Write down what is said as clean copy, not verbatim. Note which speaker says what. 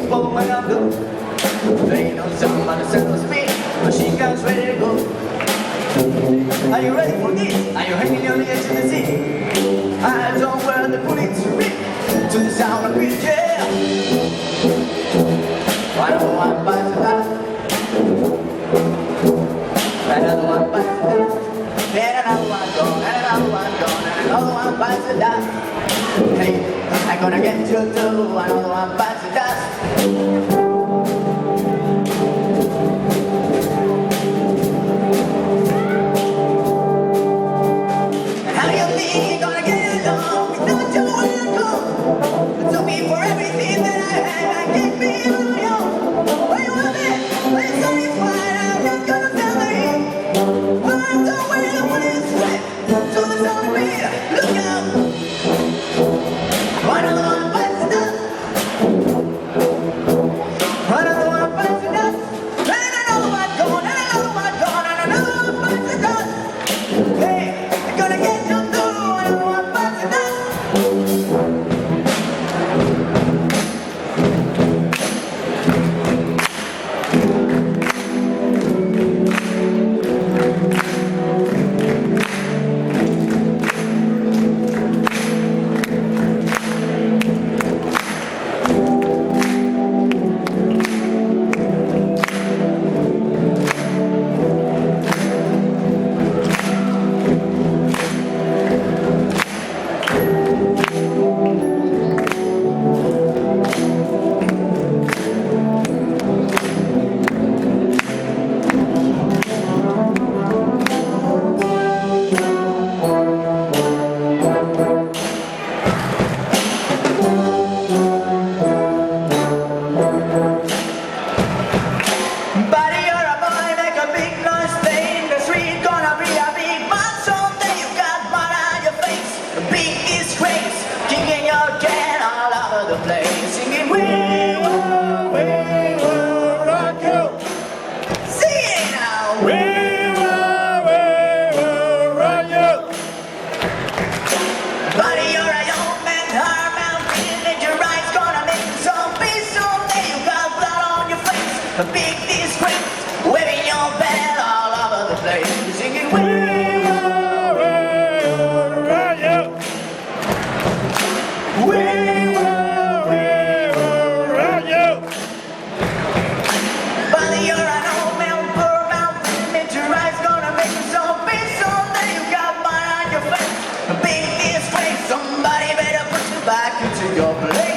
Speaker 1: for my love. They know somebody sells me, machine guns ready to go. Are you ready for this? Are you hanging on the edge of the sea? I don't wear the bullets to read to the sound of beat, yeah. I don't want bites of that. Another one bites of that. And another one gone, and another one gone, and another one bites of dust. Hey, I'm gonna get you too. Another one bites of dust. Singing, we will rock you. Sing it now. We will rock you. Buddy, you're a young man, hard mountain, and your eyes gonna make some peace someday. You got blood on your face, a big disgrace, waving your bell all over the place. Singing, we will rock you. Somebody better put you back into your place.